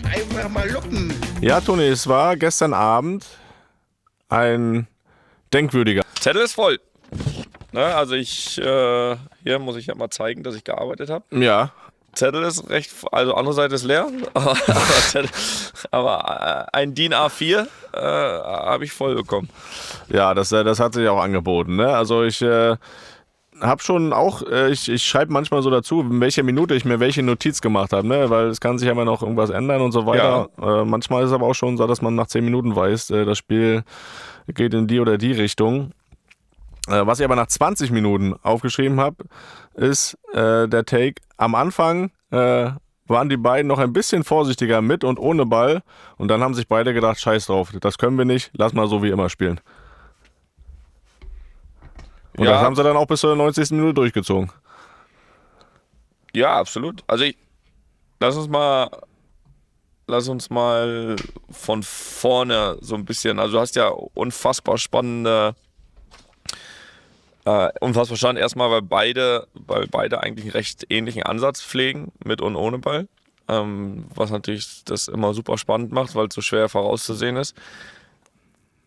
Einfach mal lupen. Ja, Toni, es war gestern Abend ein denkwürdiger. Zettel ist voll. Ne, also hier muss ich ja mal zeigen, dass ich gearbeitet habe. Ja. Zettel ist also andere Seite ist leer, aber ein DIN A4 habe ich voll bekommen. Ja, das hat sich auch angeboten. Ne? Also ich habe schon auch, ich schreibe manchmal so dazu, in welcher Minute ich mir welche Notiz gemacht habe, ne? Weil es kann sich immer noch irgendwas ändern und so weiter. Ja. Manchmal ist es aber auch schon so, dass man nach 10 Minuten weiß, das Spiel geht in die oder die Richtung. Was ich aber nach 20 Minuten aufgeschrieben habe, ist der Take. Am Anfang waren die beiden noch ein bisschen vorsichtiger mit und ohne Ball. Und dann haben sich beide gedacht, scheiß drauf, das können wir nicht, lass mal so wie immer spielen. Und das haben sie dann auch bis zur 90. Minute durchgezogen. Ja, absolut. Also lass uns mal von vorne so ein bisschen, also du hast ja unfassbar spannend erstmal, weil beide eigentlich einen recht ähnlichen Ansatz pflegen, mit und ohne Ball. Was natürlich das immer super spannend macht, weil es so schwer vorauszusehen ist.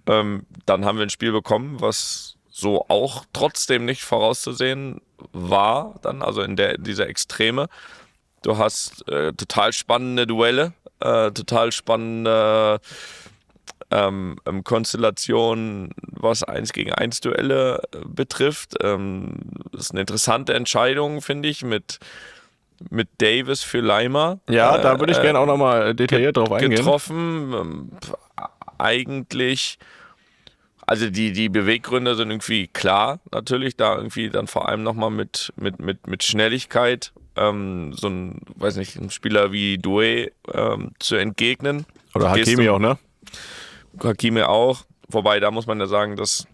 Dann haben wir ein Spiel bekommen, was so auch trotzdem nicht vorauszusehen war, dann, also in dieser Extreme. Du hast total spannende Duelle, total spannende Konstellationen, was 1 gegen 1 Duelle betrifft. Das ist eine interessante Entscheidung, finde ich, mit Davis für Leimer. Ja, da würde ich gerne auch nochmal detailliert drauf eingehen. Getroffen, eigentlich. Also die Beweggründe sind irgendwie klar, natürlich, da irgendwie dann vor allem nochmal mit Schnelligkeit so ein Spieler wie Doué zu entgegnen. Oder Hakimi auch, ne? Hakimi auch, wobei da muss man ja sagen, dass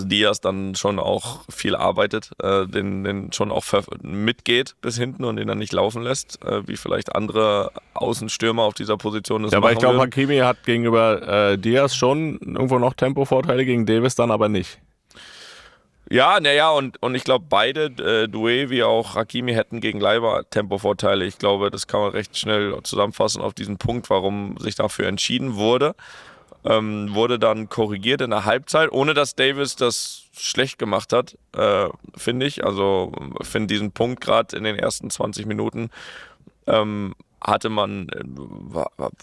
Diaz dann schon auch viel arbeitet, den schon auch mitgeht bis hinten und den dann nicht laufen lässt, wie vielleicht andere Außenstürmer auf dieser Position das machen. Ja, aber ich glaube, Hakimi hat gegenüber Diaz schon irgendwo noch Tempovorteile, gegen Davis dann aber nicht. Ja, naja, und ich glaube, beide, Doué wie auch Hakimi, hätten gegen Leiber Tempovorteile. Ich glaube, das kann man recht schnell zusammenfassen auf diesen Punkt, warum sich dafür entschieden wurde. Wurde dann korrigiert in der Halbzeit, ohne dass Davis das schlecht gemacht hat, finde ich. Also finde diesen Punkt gerade in den ersten 20 Minuten hatte man,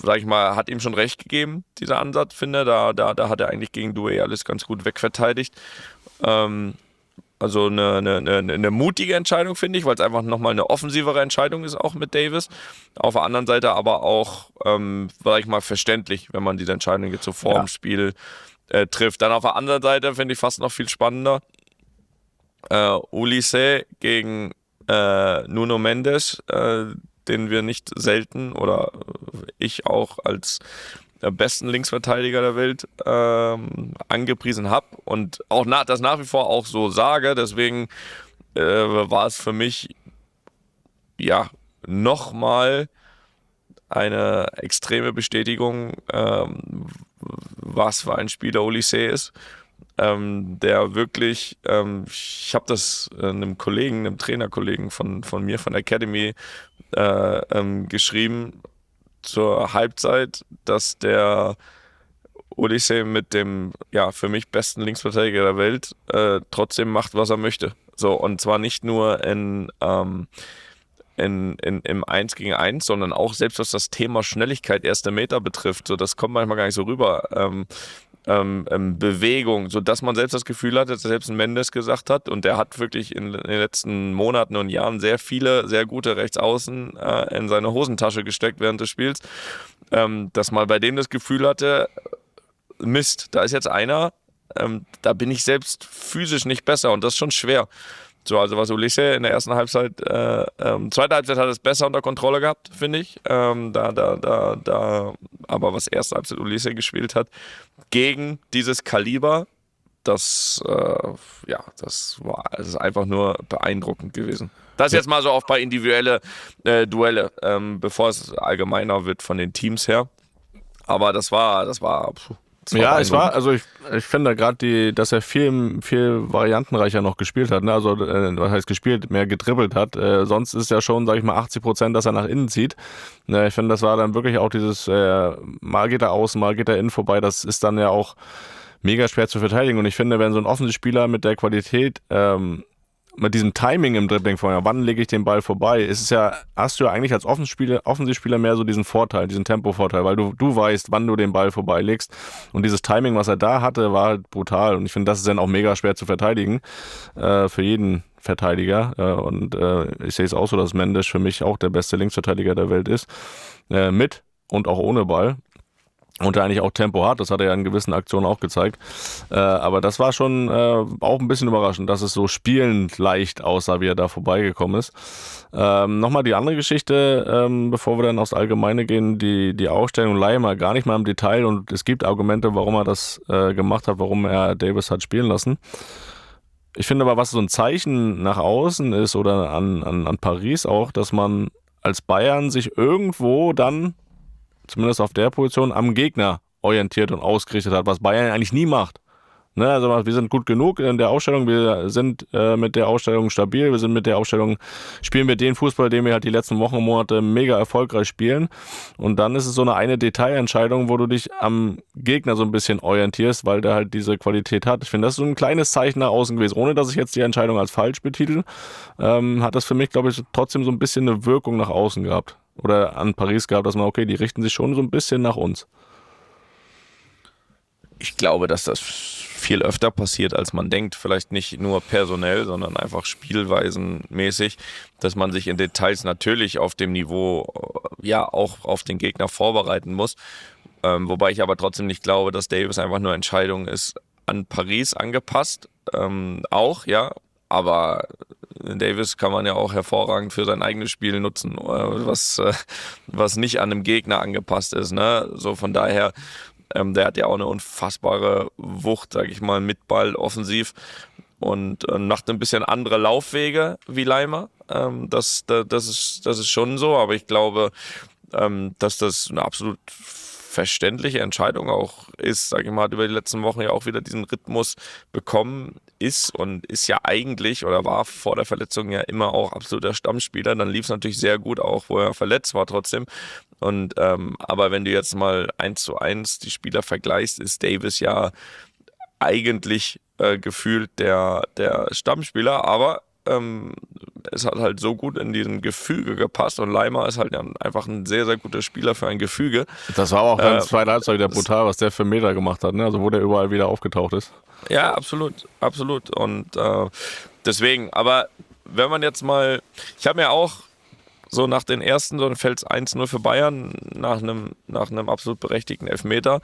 sag ich mal, hat ihm schon recht gegeben, dieser Ansatz, finde. Da hat er eigentlich gegen Doué alles ganz gut wegverteidigt. Also eine mutige Entscheidung, finde ich, weil es einfach nochmal eine offensivere Entscheidung ist, auch mit Davis. Auf der anderen Seite aber auch, sag ich mal, verständlich, wenn man diese Entscheidung jetzt so vor dem Spiel trifft. Dann auf der anderen Seite finde ich fast noch viel spannender. Olise gegen Nuno Mendes, den wir nicht selten oder ich auch als besten Linksverteidiger der Welt angepriesen habe und auch das nach wie vor auch so sage. Deswegen war es für mich nochmal eine extreme Bestätigung, was für ein Spieler Olise ist. Der wirklich, ich habe das einem Trainerkollegen von mir, von der Academy, geschrieben zur Halbzeit, dass der Olise mit dem für mich besten Linksverteidiger der Welt trotzdem macht, was er möchte. So, und zwar nicht nur im 1 gegen 1, sondern auch selbst was das Thema Schnelligkeit, erster Meter betrifft. So, das kommt manchmal gar nicht so rüber. Bewegung, sodass man selbst das Gefühl hat, dass selbst ein Mendes gesagt hat, und der hat wirklich in den letzten Monaten und Jahren sehr viele, sehr gute Rechtsaußen in seine Hosentasche gesteckt während des Spiels, dass man bei dem das Gefühl hatte, Mist, da ist jetzt einer, da bin ich selbst physisch nicht besser und das ist schon schwer. So, also was Olise in der ersten Halbzeit, zweite Halbzeit hat es besser unter Kontrolle gehabt, finde ich. Aber was erste Halbzeit Olise gespielt hat, gegen dieses Kaliber, das ist einfach nur beeindruckend gewesen. Das jetzt mal so auf ein paar individuelle Duelle, bevor es allgemeiner wird von den Teams her. Aber das war Ja, ich finde gerade dass er viel variantenreicher noch gespielt hat, ne? Also, was heißt gespielt, mehr gedribbelt hat. Sonst ist ja schon, sag ich mal, 80%, dass er nach innen zieht. Ich finde, das war dann wirklich auch dieses, mal geht er außen, mal geht er innen vorbei. Das ist dann ja auch mega schwer zu verteidigen. Und ich finde, wenn so ein Offensivspieler mit der Qualität, mit diesem Timing im Dribbling vorher, wann lege ich den Ball vorbei, hast du ja eigentlich als Offensivspieler mehr so diesen Vorteil, diesen Tempovorteil, weil du weißt, wann du den Ball vorbeilegst. Und dieses Timing, was er da hatte, war halt brutal. Und ich finde, das ist dann auch mega schwer zu verteidigen, für jeden Verteidiger. Und ich sehe es auch so, dass Mendes für mich auch der beste Linksverteidiger der Welt ist. Mit und auch ohne Ball. Und der eigentlich auch Tempo hat, das hat er ja in gewissen Aktionen auch gezeigt. Aber das war schon auch ein bisschen überraschend, dass es so spielend leicht aussah, wie er da vorbeigekommen ist. Nochmal die andere Geschichte, bevor wir dann aufs Allgemeine gehen, die Aufstellung Laimer gar nicht mal im Detail, und es gibt Argumente, warum er das gemacht hat, warum er Davis hat spielen lassen. Ich finde aber, was so ein Zeichen nach außen ist oder an Paris auch, dass man als Bayern sich irgendwo dann zumindest auf der Position, am Gegner orientiert und ausgerichtet hat, was Bayern eigentlich nie macht. Ne, also wir sind gut genug in der Aufstellung, wir sind mit der Aufstellung stabil, wir sind mit der Aufstellung, spielen wir den Fußball, den wir halt die letzten Wochen und Monate mega erfolgreich spielen. Und dann ist es so eine Detailentscheidung, wo du dich am Gegner so ein bisschen orientierst, weil der halt diese Qualität hat. Ich finde, das ist so ein kleines Zeichen nach außen gewesen, ohne dass ich jetzt die Entscheidung als falsch betitel, hat das für mich, glaube ich, trotzdem so ein bisschen eine Wirkung nach außen gehabt. Oder an Paris gehabt, dass man, okay, die richten sich schon so ein bisschen nach uns. Ich glaube, dass das viel öfter passiert, als man denkt. Vielleicht nicht nur personell, sondern einfach spielweisenmäßig, dass man sich in Details natürlich auf dem Niveau ja auch auf den Gegner vorbereiten muss. Wobei ich aber trotzdem nicht glaube, dass Davis einfach nur Entscheidung ist an Paris angepasst. Auch, ja, aber Davis kann man ja auch hervorragend für sein eigenes Spiel nutzen, was nicht an einem Gegner angepasst ist. Ne? So von daher, der hat ja auch eine unfassbare Wucht, sag ich mal, mit Ball offensiv und macht ein bisschen andere Laufwege wie Laimer. Das ist schon so, aber ich glaube, dass das eine absolut verständliche Entscheidung auch ist, sage ich mal, hat über die letzten Wochen ja auch wieder diesen Rhythmus bekommen ist und ist ja eigentlich oder war vor der Verletzung ja immer auch absoluter Stammspieler. Dann lief es natürlich sehr gut, auch wo er verletzt war trotzdem. Und aber wenn du jetzt mal 1:1 die Spieler vergleichst, ist Davis ja eigentlich gefühlt der Stammspieler, aber es hat halt so gut in diesen Gefüge gepasst und Laimer ist halt ja einfach ein sehr, sehr guter Spieler für ein Gefüge. Das war aber auch ganz zweite Halbzeit wieder brutal, was der für Meter gemacht hat, ne? Also wo der überall wieder aufgetaucht ist. Ja, absolut, absolut. Und deswegen, aber wenn man jetzt mal, ich habe mir auch so nach den ersten, so dann fällt es 1-0 für Bayern nach einem absolut berechtigten Elfmeter.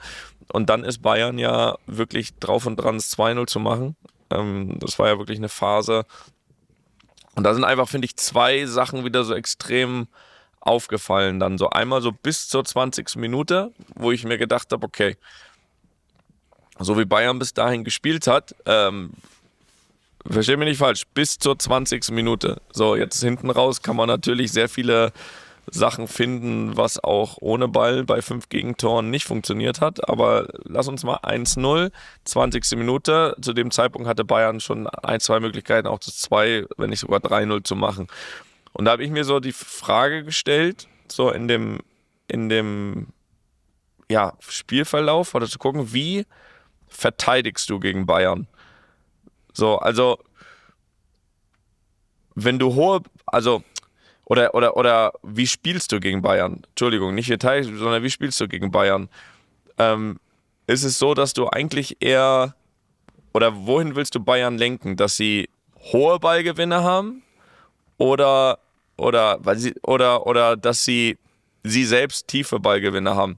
Und dann ist Bayern ja wirklich drauf und dran, es 2-0 zu machen. Das war ja wirklich eine Phase. Und da sind einfach, finde ich, zwei Sachen wieder so extrem aufgefallen. Dann so einmal so bis zur 20. Minute, wo ich mir gedacht habe, okay, so wie Bayern bis dahin gespielt hat, versteh mich nicht falsch, bis zur 20. Minute. So, jetzt hinten raus kann man natürlich sehr viele Sachen finden, was auch ohne Ball bei 5 Gegentoren nicht funktioniert hat. Aber lass uns mal 1-0, 20. Minute. Zu dem Zeitpunkt hatte Bayern schon 1-2 Möglichkeiten, auch das 2, wenn nicht sogar 3-0 zu machen. Und da habe ich mir so die Frage gestellt, so in dem ja, Spielverlauf, oder zu gucken, wie verteidigst du gegen Bayern? So, also wenn du oder wie spielst du gegen Bayern? Entschuldigung, nicht verteidigst, sondern wie spielst du gegen Bayern? Ist es so, dass du eigentlich eher, oder wohin willst du Bayern lenken? Dass sie hohe Ballgewinne haben oder dass sie selbst tiefe Ballgewinne haben?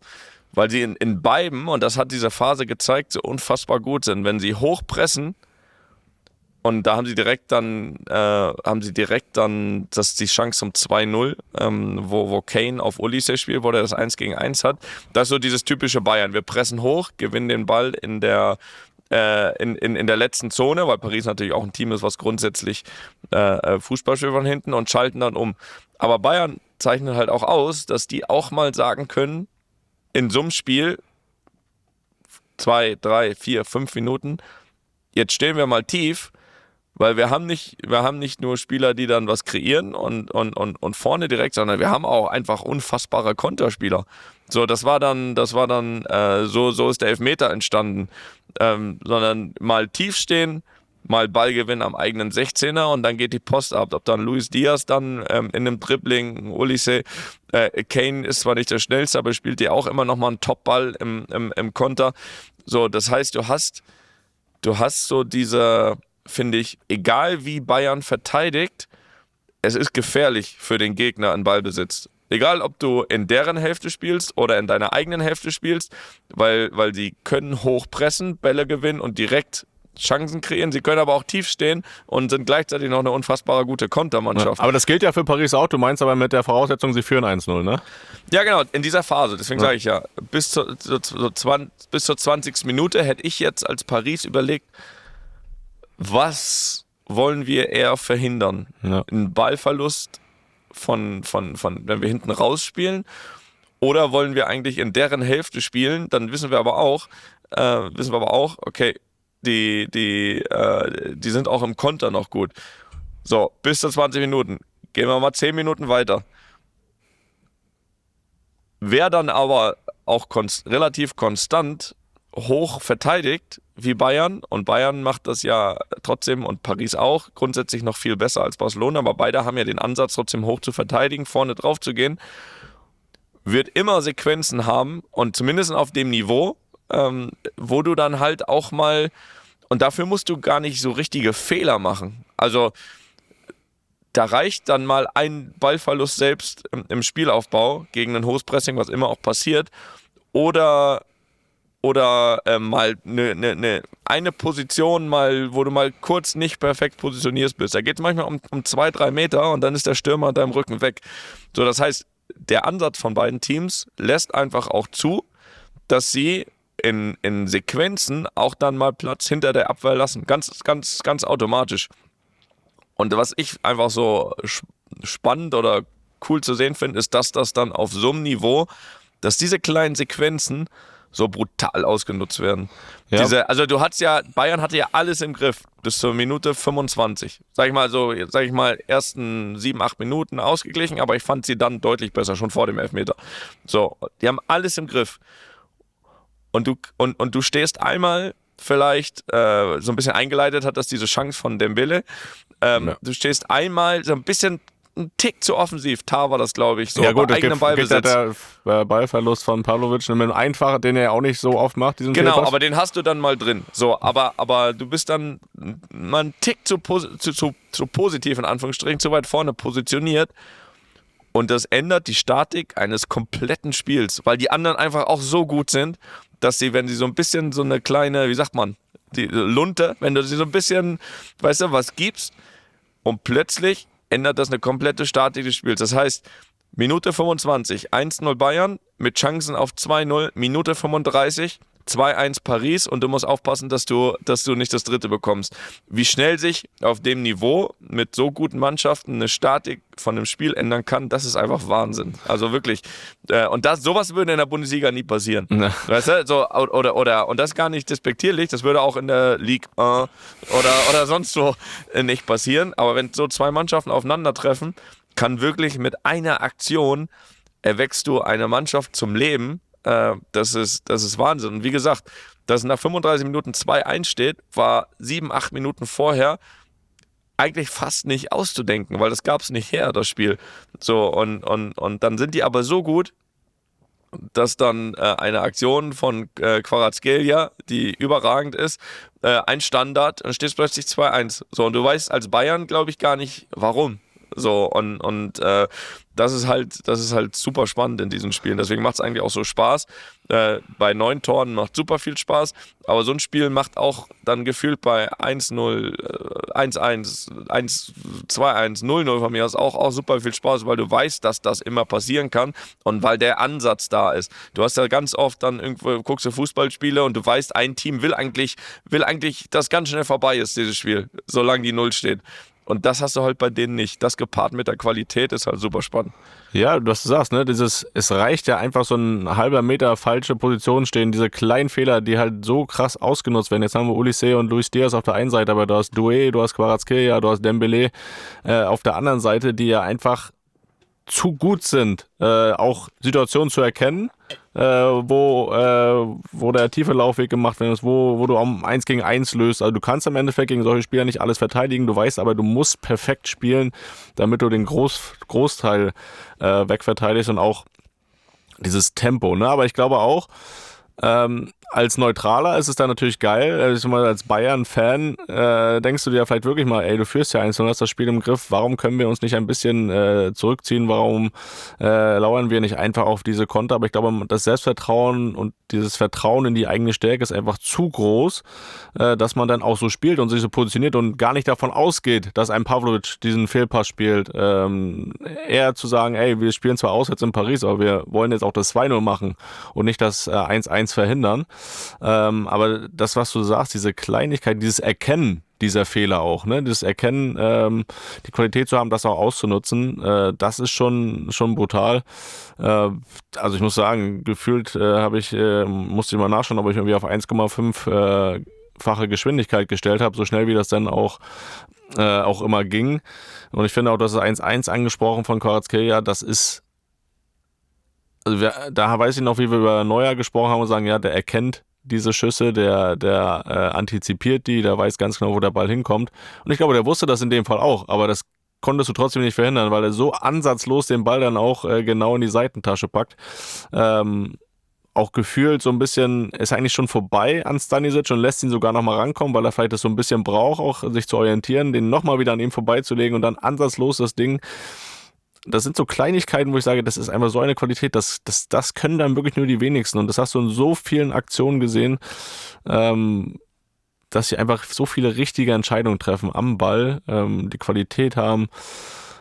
Weil sie in beiden, und das hat diese Phase gezeigt, so unfassbar gut sind. Wenn sie hochpressen, und da haben sie direkt dann die Chance zum 2-0, wo Kane auf Olise spielt, wo der das 1-gegen-1 hat. Das ist so dieses typische Bayern. Wir pressen hoch, gewinnen den Ball in der letzten Zone, weil Paris natürlich auch ein Team ist, was grundsätzlich Fußball spielt von hinten, und schalten dann um. Aber Bayern zeichnet halt auch aus, dass die auch mal sagen können, in so einem Spiel 2, 3, 4, 5 Minuten. Jetzt stehen wir mal tief, weil wir haben nicht nur Spieler, die dann was kreieren und vorne direkt, sondern wir haben auch einfach unfassbare Konterspieler. So, das war dann so ist der Elfmeter entstanden. Sondern mal tief stehen, mal Ballgewinn am eigenen 16er und dann geht die Post ab. Ob dann Luis Diaz dann in einem Dribbling, Olise, Kane ist zwar nicht der Schnellste, aber spielt dir auch immer nochmal einen Topball im Konter. So, das heißt, du hast so diese, finde ich, egal wie Bayern verteidigt, es ist gefährlich für den Gegner in Ballbesitz. Egal, ob du in deren Hälfte spielst oder in deiner eigenen Hälfte spielst, weil die können hoch pressen, Bälle gewinnen und direkt Chancen kreieren. Sie können aber auch tief stehen und sind gleichzeitig noch eine unfassbar gute Kontermannschaft. Ja, aber das gilt ja für Paris auch. Du meinst aber mit der Voraussetzung, sie führen 1-0, ne? Ja, genau, in dieser Phase. Deswegen sage ich ja, bis zur 20. Minute hätte ich jetzt als Paris überlegt, was wollen wir eher verhindern? Ja. Ein Ballverlust von wenn wir hinten rausspielen, oder wollen wir eigentlich in deren Hälfte spielen? Dann wissen wir aber auch, okay, die sind auch im Konter noch gut. So, bis zu 20 Minuten. Gehen wir mal 10 Minuten weiter. Wer dann aber auch relativ konstant hoch verteidigt wie Bayern, und Bayern macht das ja trotzdem und Paris auch grundsätzlich noch viel besser als Barcelona, aber beide haben ja den Ansatz, trotzdem hoch zu verteidigen, vorne drauf zu gehen, wird immer Sequenzen haben und zumindest auf dem Niveau, wo du dann halt auch mal, und dafür musst du gar nicht so richtige Fehler machen. Also da reicht dann mal ein Ballverlust selbst im Spielaufbau gegen ein hohes Pressing, was immer auch passiert, oder mal eine Position, wo du mal kurz nicht perfekt positioniert bist. Da geht es manchmal um 2-3 Meter und dann ist der Stürmer an deinem Rücken weg. So, das heißt, der Ansatz von beiden Teams lässt einfach auch zu, dass sie in Sequenzen auch dann mal Platz hinter der Abwehr lassen. Ganz, ganz, ganz automatisch. Und was ich einfach so spannend oder cool zu sehen finde, ist, dass das dann auf so einem Niveau, dass diese kleinen Sequenzen so brutal ausgenutzt werden. Ja. Bayern hatte ja alles im Griff bis zur Minute 25. Sag ich mal, ersten 7, 8 Minuten ausgeglichen, aber ich fand sie dann deutlich besser, schon vor dem Elfmeter. So, die haben alles im Griff. Und du stehst einmal vielleicht, so ein bisschen eingeleitet hat das diese Chance von Dembele. Du stehst einmal so ein bisschen ein Tick zu offensiv. Tar war das, glaube ich, so ja gut, bei eigenem Ballbesitz. Der Ballverlust von Pavlovic mit einem Einfachen, den er auch nicht so oft macht, diesen Genau, Fehlpass. aber den hast du dann mal drin. So, aber du bist dann mal einen Tick zu positiv, in Anführungsstrichen, zu weit vorne positioniert. Und das ändert die Statik eines kompletten Spiels, weil die anderen einfach auch so gut sind, dass sie, wenn sie so ein bisschen so eine kleine, wie sagt man, die Lunte, wenn du sie so ein bisschen, weißt du, was gibst, und plötzlich ändert das eine komplette Statik des Spiels. Das heißt, Minute 25, 1-0 Bayern mit Chancen auf 2-0, Minute 35, 2-1 Paris, und du musst aufpassen, dass du nicht das dritte bekommst. Wie schnell sich auf dem Niveau mit so guten Mannschaften eine Statik von dem Spiel ändern kann, das ist einfach Wahnsinn. Also wirklich. Und sowas würde in der Bundesliga nie passieren. Ja. Weißt du? So, und das gar nicht despektierlich, das würde auch in der Ligue 1 oder sonst wo nicht passieren. Aber wenn so zwei Mannschaften aufeinandertreffen, kann wirklich mit einer Aktion erweckst du eine Mannschaft zum Leben. Das ist Wahnsinn. Und wie gesagt, dass nach 35 Minuten 2-1 steht, war 7, 8 Minuten vorher eigentlich fast nicht auszudenken, weil das gab es nicht her, das Spiel. So, und dann sind die aber so gut, dass dann eine Aktion von Kvaratskhelia, die überragend ist, ein Standard, dann steht es plötzlich 2-1. So, und du weißt als Bayern, glaube ich, gar nicht, warum. So, und das ist halt super spannend in diesen Spielen. Deswegen macht es eigentlich auch so Spaß. Bei 9 Toren macht super viel Spaß, aber so ein Spiel macht auch dann gefühlt bei 1-0, 1-1, 2-1, 0-0 von mir aus auch super viel Spaß, weil du weißt, dass das immer passieren kann und weil der Ansatz da ist. Du hast ja ganz oft dann irgendwo, guckst du Fußballspiele und du weißt, ein Team will eigentlich, dass ganz schnell vorbei ist, dieses Spiel, solange die 0 steht. Und das hast du halt bei denen nicht. Das gepaart mit der Qualität ist halt super spannend. Ja, was du sagst, ne, es reicht ja einfach so ein halber Meter falsche Position stehen, diese kleinen Fehler, die halt so krass ausgenutzt werden. Jetzt haben wir Olise und Luis Diaz auf der einen Seite, aber du hast Doué, du hast Kvaratskhelia, du hast Dembélé auf der anderen Seite, die ja einfach zu gut sind, auch Situationen zu erkennen, wo der tiefe Laufweg gemacht werden muss, wo du am 1 gegen 1 löst. Also du kannst im Endeffekt gegen solche Spieler nicht alles verteidigen, du weißt aber, du musst perfekt spielen, damit du den Großteil wegverteidigst und auch dieses Tempo. Ne? Aber ich glaube auch, als Neutraler ist es dann natürlich geil. Als Bayern-Fan denkst du dir vielleicht wirklich mal, ey, du führst ja 1 und hast das Spiel im Griff. Warum können wir uns nicht ein bisschen zurückziehen? Warum lauern wir nicht einfach auf diese Konter? Aber ich glaube, das Selbstvertrauen und dieses Vertrauen in die eigene Stärke ist einfach zu groß, dass man dann auch so spielt und sich so positioniert und gar nicht davon ausgeht, dass ein Pavlovic diesen Fehlpass spielt. Eher zu sagen, ey, wir spielen zwar auswärts in Paris, aber wir wollen jetzt auch das 2-0 machen und nicht das 1-1 verhindern. Aber das, was du sagst, diese Kleinigkeit, dieses Erkennen dieser Fehler auch, ne, dieses Erkennen, die Qualität zu haben, das auch auszunutzen, das ist schon brutal. Also ich muss sagen, gefühlt musste ich mal nachschauen, ob ich irgendwie auf 1,5-fache Geschwindigkeit gestellt habe, so schnell wie das dann auch immer ging. Und ich finde auch, das 1-1 angesprochen von Kvaratskhelia, das ist, also da weiß ich noch, wie wir über Neuer gesprochen haben und sagen, ja, der erkennt diese Schüsse, der antizipiert die, der weiß ganz genau, wo der Ball hinkommt. Und ich glaube, der wusste das in dem Fall auch, aber das konntest du trotzdem nicht verhindern, weil er so ansatzlos den Ball dann auch genau in die Seitentasche packt. Auch gefühlt so ein bisschen, ist eigentlich schon vorbei an Stanisic und lässt ihn sogar nochmal rankommen, weil er vielleicht das so ein bisschen braucht, auch sich zu orientieren, den nochmal wieder an ihm vorbeizulegen und dann ansatzlos das Ding. Das sind so Kleinigkeiten, wo ich sage, das ist einfach so eine Qualität, das können dann wirklich nur die wenigsten. Und das hast du in so vielen Aktionen gesehen, dass sie einfach so viele richtige Entscheidungen treffen am Ball, die Qualität haben.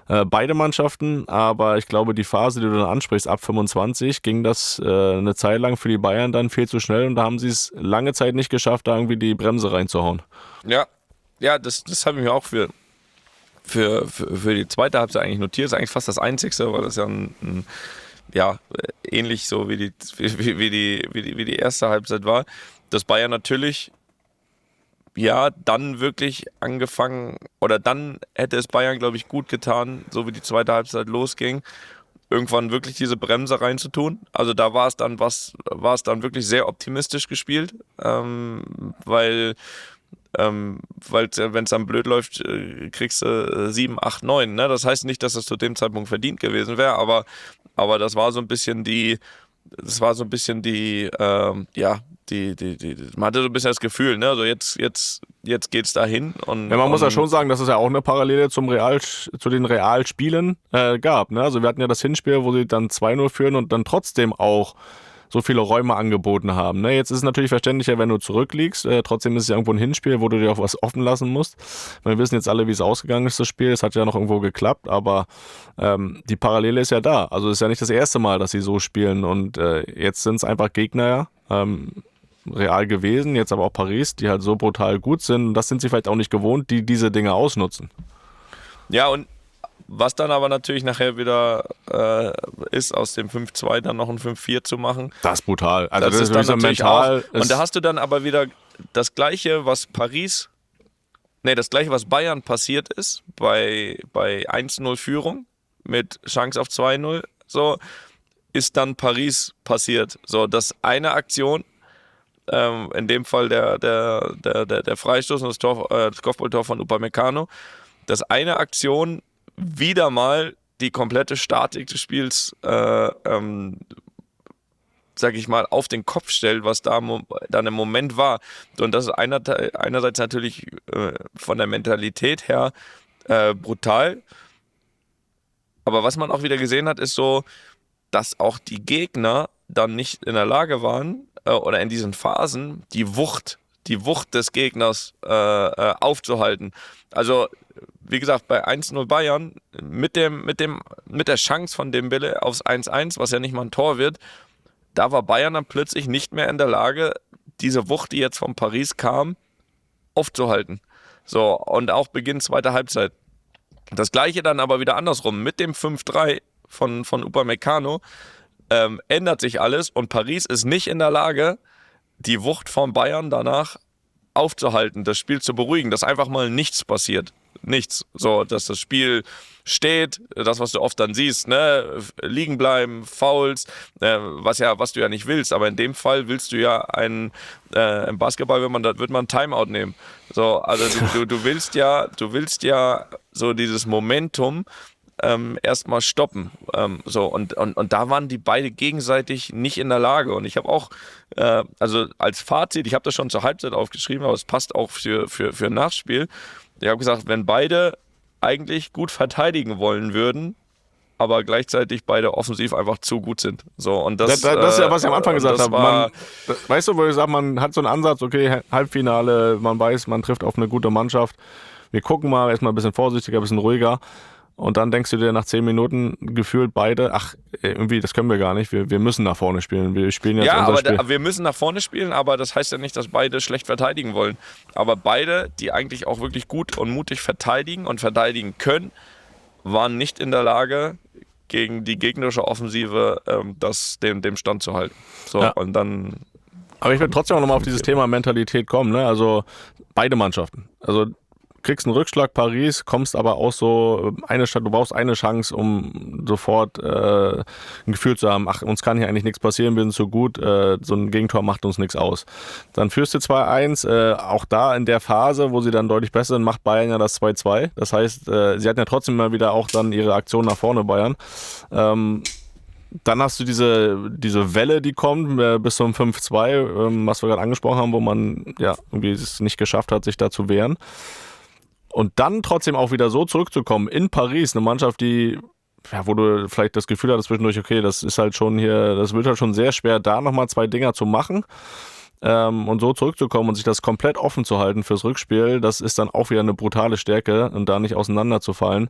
Beide Mannschaften, aber ich glaube, die Phase, die du dann ansprichst, ab 25, ging das eine Zeit lang für die Bayern dann viel zu schnell und da haben sie es lange Zeit nicht geschafft, da irgendwie die Bremse reinzuhauen. Ja, das habe ich mir auch für die zweite Halbzeit eigentlich notiert. Das ist eigentlich fast das Einzigste, weil das ja ähnlich so wie die erste Halbzeit war. Dass Bayern natürlich dann wirklich angefangen, oder dann hätte es Bayern, glaube ich, gut getan, so wie die zweite Halbzeit losging, irgendwann wirklich diese Bremse reinzutun. Also da war es dann wirklich sehr optimistisch gespielt, weil wenn es dann blöd läuft, kriegst du 7, 8, 9. Ne? Das heißt nicht, dass das zu dem Zeitpunkt verdient gewesen wäre, aber das war so ein bisschen man hatte so ein bisschen das Gefühl, ne? Also jetzt geht's dahin. Und ja, man muss ja schon sagen, dass es ja auch eine Parallele zu den Realspielen gab. Ne? Also wir hatten ja das Hinspiel, wo sie dann 2-0 führen und dann trotzdem auch so viele Räume angeboten haben. Ne? Jetzt ist es natürlich verständlicher, wenn du zurückliegst. Trotzdem ist es ja irgendwo ein Hinspiel, wo du dir auch was offen lassen musst. Wir wissen jetzt alle, wie es ausgegangen ist, das Spiel. Es hat ja noch irgendwo geklappt, aber die Parallele ist ja da. Also es ist ja nicht das erste Mal, dass sie so spielen und jetzt sind es einfach Gegner, Real gewesen, jetzt aber auch Paris, die halt so brutal gut sind. Und das sind sie vielleicht auch nicht gewohnt, die diese Dinge ausnutzen. Ja, und was dann aber natürlich nachher wieder ist, aus dem 5-2 dann noch ein 5-4 zu machen. Das ist brutal. Also das ist dann so natürlich mental. Auch, und da hast du dann aber wieder das Gleiche, was Bayern passiert ist bei 1-0 Führung mit Chance auf 2-0, so ist dann Paris passiert. So, dass eine Aktion, in dem Fall der Freistoß und das Kopfballtor von Upamecano, dass eine Aktion wieder mal die komplette Statik des Spiels, sag ich mal, auf den Kopf stellt, was da dann im Moment war. Und das ist einerseits natürlich von der Mentalität her brutal. Aber was man auch wieder gesehen hat, ist so, dass auch die Gegner dann nicht in der Lage waren, oder in diesen Phasen, die Wucht des Gegners aufzuhalten. Also, wie gesagt, bei 1-0 Bayern, mit der Chance von Dembélé aufs 1-1, was ja nicht mal ein Tor wird, da war Bayern dann plötzlich nicht mehr in der Lage, diese Wucht, die jetzt von Paris kam, aufzuhalten. So, und auch Beginn zweiter Halbzeit. Das Gleiche dann aber wieder andersrum. Mit dem 5-3 von Upamecano ändert sich alles und Paris ist nicht in der Lage, die Wucht von Bayern danach aufzuhalten, das Spiel zu beruhigen, dass einfach mal nichts passiert. Nichts. So, dass das Spiel steht, das, was du oft dann siehst, ne, liegen bleiben, Fouls, was du ja nicht willst, aber in dem Fall willst du ja im Basketball wird man ein Timeout nehmen. So, also du willst ja so dieses Momentum erstmal stoppen. Und da waren die beide gegenseitig nicht in der Lage. Und ich habe auch, also als Fazit, ich habe das schon zur Halbzeit aufgeschrieben, aber es passt auch für ein Nachspiel. Ich habe gesagt, wenn beide eigentlich gut verteidigen wollen würden, aber gleichzeitig beide offensiv einfach zu gut sind. So, und das ist ja, was ich am Anfang gesagt habe. Weißt du, wo ich sage, man hat so einen Ansatz, okay, Halbfinale, man weiß, man trifft auf eine gute Mannschaft. Wir gucken mal, erstmal ein bisschen vorsichtiger, ein bisschen ruhiger. Und dann denkst du dir nach 10 Minuten gefühlt beide, irgendwie, das können wir gar nicht, wir müssen nach vorne spielen. Wir spielen jetzt unser Spiel. Wir müssen nach vorne spielen, aber das heißt ja nicht, dass beide schlecht verteidigen wollen. Aber beide, die eigentlich auch wirklich gut und mutig verteidigen und verteidigen können, waren nicht in der Lage, gegen die gegnerische Offensive dem Stand zu halten. So, ja. Und dann... Aber ich will trotzdem auch nochmal auf dieses Thema Mentalität kommen, ne? Also beide Mannschaften. Also kriegst einen Rückschlag Paris, kommst aber auch so du brauchst eine Chance, um sofort ein Gefühl zu haben, uns kann hier eigentlich nichts passieren, wir sind so gut, so ein Gegentor macht uns nichts aus. Dann führst du 2-1, auch da in der Phase, wo sie dann deutlich besser sind, macht Bayern ja das 2-2. Das heißt, sie hatten ja trotzdem mal wieder auch dann ihre Aktion nach vorne, Bayern. Dann hast du diese Welle, die kommt bis zum 5-2, was wir gerade angesprochen haben, wo man ja irgendwie es nicht geschafft hat, sich da zu wehren. Und dann trotzdem auch wieder so zurückzukommen in Paris, eine Mannschaft, wo du vielleicht das Gefühl hattest zwischendurch, okay, das ist halt schon hier, das wird halt schon sehr schwer, da nochmal 2 Dinger zu machen und so zurückzukommen und sich das komplett offen zu halten fürs Rückspiel, das ist dann auch wieder eine brutale Stärke und da nicht auseinanderzufallen.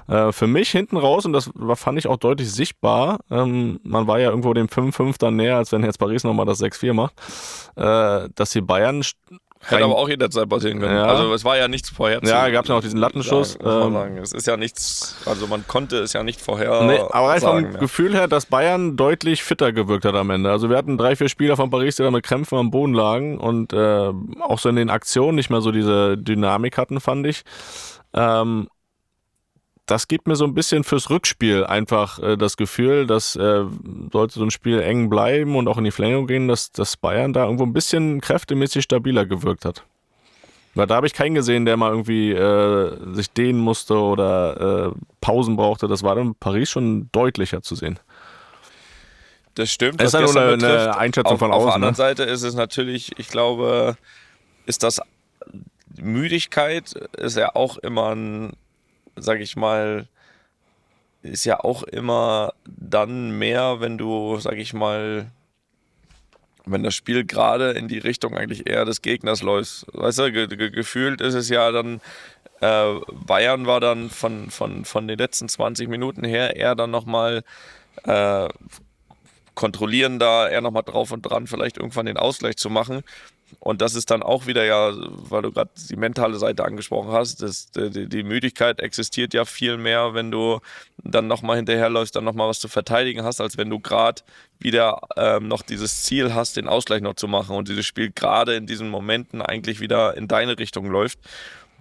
Für mich hinten raus, und das fand ich auch deutlich sichtbar, man war ja irgendwo dem 5-5 dann näher, als wenn jetzt Paris nochmal das 6-4 macht, dass die Bayern... Hätte aber auch jederzeit passieren können. Ja. Also es war ja nichts vorherzusehen. Ja, gab es ja noch diesen Lattenschuss. Sagen. Es ist ja nichts, also man konnte es ja nicht vorher aber rein vom Gefühl her, dass Bayern deutlich fitter gewirkt hat am Ende. Also wir hatten 3-4 Spieler von Paris, die da mit Krämpfen am Boden lagen und auch so in den Aktionen nicht mehr so diese Dynamik hatten, fand ich. Das gibt mir so ein bisschen fürs Rückspiel einfach das Gefühl, dass sollte so ein Spiel eng bleiben und auch in die Verlängerung gehen, dass Bayern da irgendwo ein bisschen kräftemäßig stabiler gewirkt hat. Weil da habe ich keinen gesehen, der mal irgendwie sich dehnen musste oder Pausen brauchte. Das war dann Paris schon deutlicher zu sehen. Das stimmt. Das ist ja nur eine Einschätzung von außen. Auf der anderen Seite ist es natürlich, ich glaube, Müdigkeit ist ja auch immer sag ich mal, ist ja auch immer dann mehr, wenn du, sag ich mal, wenn das Spiel gerade in die Richtung eigentlich eher des Gegners läuft. Weißt du, gefühlt ist es ja dann, Bayern war dann von den letzten 20 Minuten her eher dann nochmal kontrollierender, eher nochmal drauf und dran, vielleicht irgendwann den Ausgleich zu machen. Und das ist dann auch wieder ja, weil du gerade die mentale Seite angesprochen hast, die Müdigkeit existiert ja viel mehr, wenn du dann nochmal hinterherläufst, dann nochmal was zu verteidigen hast, als wenn du gerade wieder noch dieses Ziel hast, den Ausgleich noch zu machen und dieses Spiel gerade in diesen Momenten eigentlich wieder in deine Richtung läuft.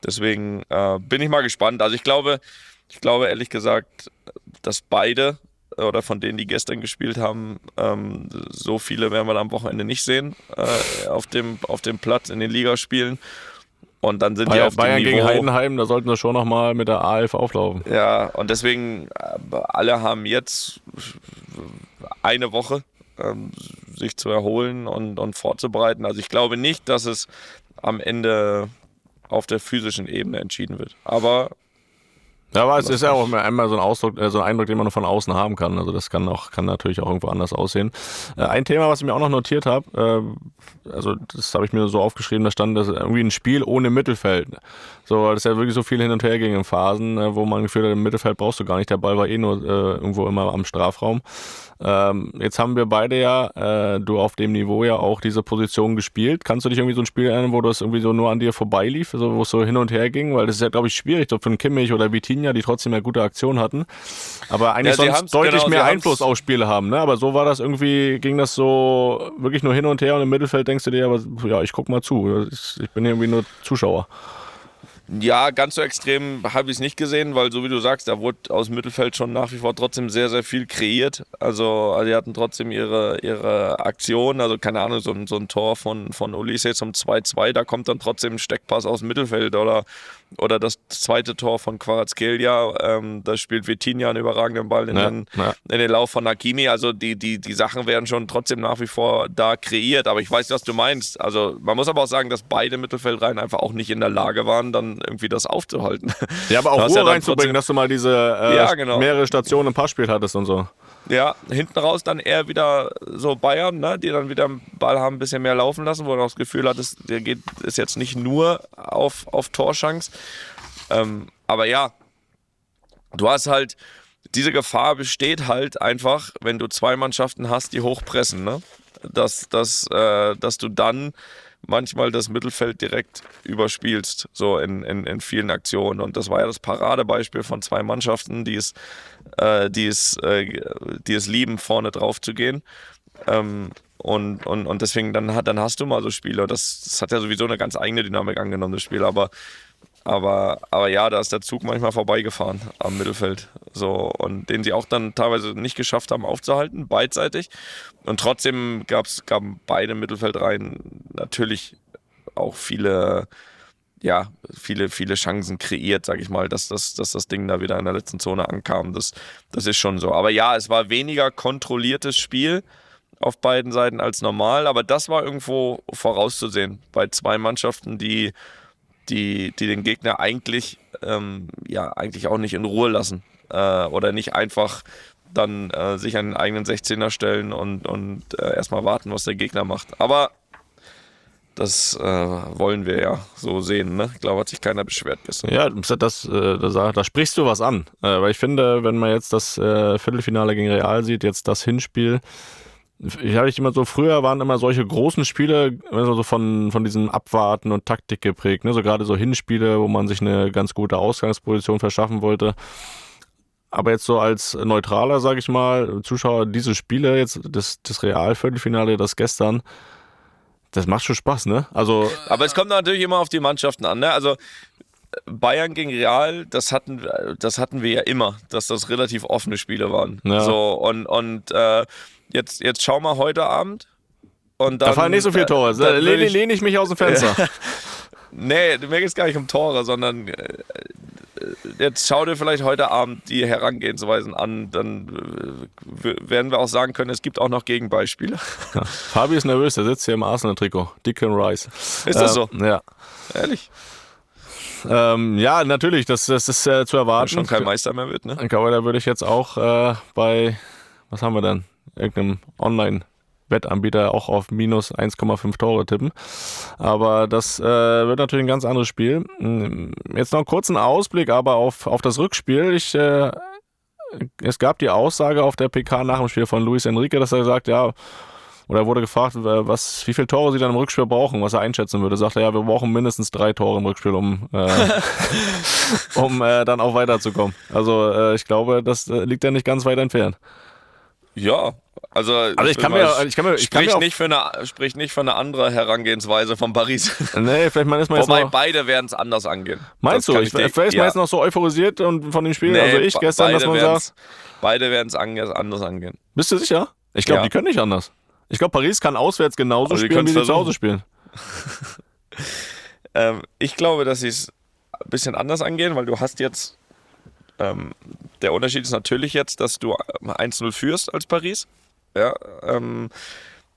Deswegen bin ich mal gespannt. Also ich glaube ehrlich gesagt, dass beide oder von denen, die gestern gespielt haben, so viele werden wir am Wochenende nicht sehen auf dem Platz in den Ligaspielen. Und dann sind die auf Bayern dem Niveau, gegen Heidenheim, da sollten wir schon nochmal mit der A11 auflaufen. Ja, und deswegen, alle haben jetzt eine Woche, sich zu erholen und vorzubereiten. Also ich glaube nicht, dass es am Ende auf der physischen Ebene entschieden wird. Aber es ist ja auch einmal so ein Eindruck, den man nur von außen haben kann. Also das kann natürlich auch irgendwo anders aussehen. Ein Thema, was ich mir auch noch notiert habe, also das habe ich mir so aufgeschrieben, da stand, dass irgendwie ein Spiel ohne Mittelfeld. So, das ist ja wirklich so viel hin und her ging in Phasen, wo man gefühlt hat, im Mittelfeld brauchst du gar nicht. Der Ball war nur irgendwo immer am Strafraum. Jetzt haben wir beide ja, du auf dem Niveau ja auch diese Position gespielt. Kannst du dich irgendwie so ein Spiel erinnern, wo das irgendwie so nur an dir vorbeilief, also wo es so hin und her ging? Weil das ist ja, glaube ich, schwierig, so für einen Kimmich oder Vitinha Vitinha, die trotzdem ja gute Aktionen hatten. Aber eigentlich Ja, sonst deutlich mehr Einfluss auf Spiele haben. Ne? Aber so war das irgendwie, ging das so wirklich nur hin und her und im Mittelfeld denkst du dir, aber ja, ich guck mal zu. Ich bin irgendwie nur Zuschauer. Ja, ganz so extrem habe ich es nicht gesehen, weil so wie du sagst, da wurde aus dem Mittelfeld schon nach wie vor trotzdem sehr, sehr viel kreiert. Also die hatten trotzdem ihre Aktion, also keine Ahnung, so ein Tor von Ulisse zum 2-2, da kommt dann trotzdem ein Steckpass aus dem Mittelfeld oder das zweite Tor von Kvaratskhelia, da spielt Vitinha einen überragenden Ball in den Lauf von Hakimi. Also die Sachen werden schon trotzdem nach wie vor da kreiert, aber ich weiß, was du meinst. Also man muss aber auch sagen, dass beide Mittelfeldreihen einfach auch nicht in der Lage waren, dann irgendwie das aufzuhalten. Ja, aber auch Ruhe reinzubringen, dass du mal diese mehrere Stationen im Passspiel hattest und so. Ja, hinten raus dann eher wieder so Bayern, ne, die dann wieder den Ball haben ein bisschen mehr laufen lassen, wo du auch das Gefühl hattest, ist jetzt nicht nur auf Torchance. Aber ja, du hast halt, diese Gefahr besteht halt einfach, wenn du zwei Mannschaften hast, die hochpressen, ne? Dass du dann manchmal das Mittelfeld direkt überspielst, so in vielen Aktionen. Und das war ja das Paradebeispiel von zwei Mannschaften, die es lieben, vorne drauf zu gehen. Und deswegen dann hast du mal so Spiele. Das hat ja sowieso eine ganz eigene Dynamik angenommen, das Spiel. Aber ja, da ist der Zug manchmal vorbeigefahren am Mittelfeld. So, und den sie auch dann teilweise nicht geschafft haben aufzuhalten, beidseitig. Und trotzdem gaben beide Mittelfeldreihen natürlich auch viele Chancen kreiert, sag ich mal, dass das Ding da wieder in der letzten Zone ankam. Das ist schon so. Aber ja, es war weniger kontrolliertes Spiel auf beiden Seiten als normal, aber das war irgendwo vorauszusehen bei zwei Mannschaften, die den Gegner eigentlich auch nicht in Ruhe lassen oder nicht einfach dann sich an den eigenen 16er stellen und erstmal warten, was der Gegner macht. Aber das wollen wir ja so sehen, ne? Ich glaube, hat sich keiner beschwert gestern. Ja, da sprichst du was an. Weil ich finde, wenn man jetzt das Viertelfinale gegen Real sieht, jetzt das Hinspiel, früher waren immer solche großen Spiele so von diesem Abwarten und Taktik geprägt, ne? So gerade so Hinspiele, wo man sich eine ganz gute Ausgangsposition verschaffen wollte. Aber jetzt so als Neutraler, sage ich mal, Zuschauer, diese Spiele jetzt, das Real-Viertelfinale, das gestern, das macht schon Spaß, ne? Also, aber es kommt natürlich immer auf die Mannschaften an, ne? Also Bayern gegen Real, das hatten wir ja immer, dass das relativ offene Spiele waren. Ja. So, und jetzt schau mal heute Abend. Und dann, da fallen nicht so viele Tore. Lehne ich mich aus dem Fenster. Nee, mir geht es gar nicht um Tore, sondern jetzt schau dir vielleicht heute Abend die Herangehensweisen an. Dann werden wir auch sagen können, es gibt auch noch Gegenbeispiele. Ja. Fabi ist nervös, der sitzt hier im Arsenal-Trikot. Declan Rice. Ist das so? Ja. Ehrlich? Ja, natürlich, das ist zu erwarten. Schon kein Meister mehr wird, ne? Ich glaube, da würde ich jetzt auch bei, was haben wir denn? Irgendeinem Online-Wettanbieter auch auf minus 1,5 Tore tippen. Aber das wird natürlich ein ganz anderes Spiel. Jetzt noch einen kurzen Ausblick aber auf das Rückspiel. Es gab die Aussage auf der PK nach dem Spiel von Luis Enrique, dass er sagt, ja, oder wurde gefragt, wie viele Tore sie dann im Rückspiel brauchen, was er einschätzen würde. Sagt er, ja, wir brauchen mindestens 3 Tore im Rückspiel, um dann auch weiterzukommen. Also ich glaube, das liegt ja nicht ganz weit entfernt. Ja, also sprich nicht für eine andere Herangehensweise von Paris. Nee, vielleicht ist man jetzt Wobei beide werden es anders angehen. Meinst du? Vielleicht ist man jetzt noch so euphorisiert und von dem Spiel, also ich gestern, dass man sagt... Beide werden es anders angehen. Bist du sicher? Ich glaube, die können nicht anders. Ich glaube, Paris kann auswärts genauso spielen, wie sie zu Hause spielen. Ich glaube, dass sie es ein bisschen anders angehen, weil du hast jetzt... der Unterschied ist natürlich jetzt, dass du 1-0 führst als Paris. Ja,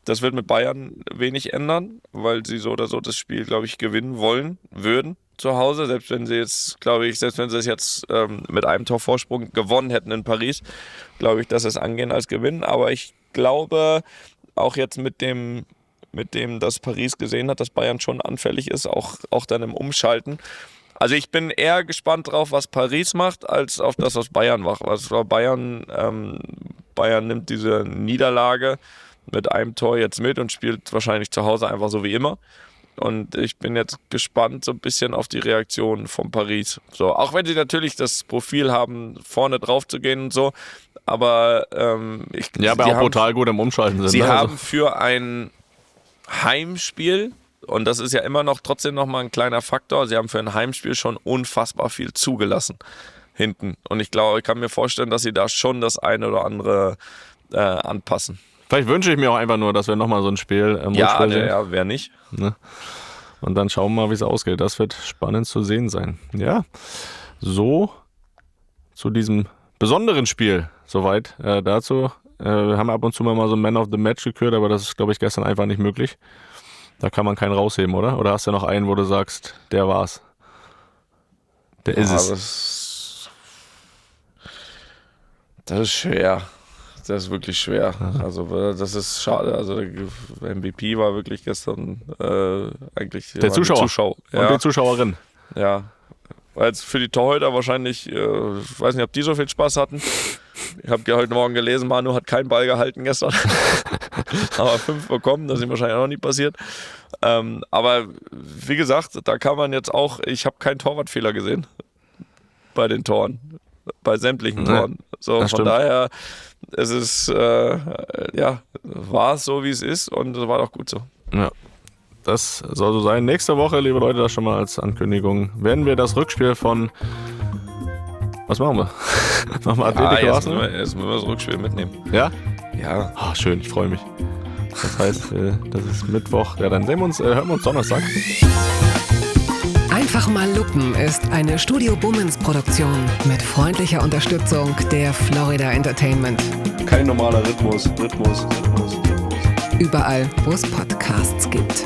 das wird mit Bayern wenig ändern, weil sie so oder so das Spiel, glaube ich, gewinnen würden zu Hause. Selbst wenn sie es jetzt mit einem Torvorsprung gewonnen hätten in Paris, glaube ich, dass sie es angehen als Gewinn. Aber ich glaube, auch jetzt mit dem, dass Paris gesehen hat, dass Bayern schon anfällig ist, auch dann im Umschalten. Also ich bin eher gespannt drauf, was Paris macht, als auf das, was Bayern macht. Bayern nimmt diese Niederlage mit einem Tor jetzt mit und spielt wahrscheinlich zu Hause einfach so wie immer. Und ich bin jetzt gespannt so ein bisschen auf die Reaktion von Paris. So, auch wenn sie natürlich das Profil haben, vorne drauf zu gehen und so. Aber aber auch brutal gut im Umschalten sind. Sie haben für ein Heimspiel, und das ist ja immer noch trotzdem noch mal ein kleiner Faktor, sie haben für ein Heimspiel schon unfassbar viel zugelassen hinten. Und ich glaube, ich kann mir vorstellen, dass sie da schon das eine oder andere anpassen. Vielleicht wünsche ich mir auch einfach nur, dass wir nochmal so ein Spiel sehen. Ja, wer nicht? Ne? Und dann schauen wir mal, wie es ausgeht. Das wird spannend zu sehen sein. Ja, so zu diesem besonderen Spiel. Soweit dazu. Wir haben ab und zu mal so ein Man of the Match gekürt, aber das ist, glaube ich, gestern einfach nicht möglich. Da kann man keinen rausheben, oder? Oder hast du noch einen, wo du sagst, der war's? Der ist es. Das ist schwer. Das ist wirklich schwer. Also das ist schade. Also der MVP war wirklich gestern eigentlich der Zuschauer. Und die Zuschauerin. Ja. Weil es für die Torhüter wahrscheinlich, ich weiß nicht, ob die so viel Spaß hatten. Ich habe heute Morgen gelesen, Manu hat keinen Ball gehalten gestern. Aber 5 bekommen, das ist ihm wahrscheinlich auch noch nie passiert. Aber wie gesagt, da kann man jetzt auch, ich habe keinen Torwartfehler gesehen bei den Toren. Bei sämtlichen Toren. So, von daher, es ist, war es so, wie es ist und es war doch gut so. Ja, das soll so sein. Nächste Woche, liebe Leute, das schon mal als Ankündigung, werden wir das Rückspiel von, was machen wir? Machen wir Atletico Arsenal? Jetzt müssen wir das Rückspiel mitnehmen. Ja? Ja. Oh, schön, ich freue mich. Das heißt, das ist Mittwoch. Ja, dann hören wir uns Donnerstag. Einfach mal lupen ist eine Studio Bummens Produktion mit freundlicher Unterstützung der Florida Entertainment. Kein normaler Rhythmus. Überall, wo es Podcasts gibt.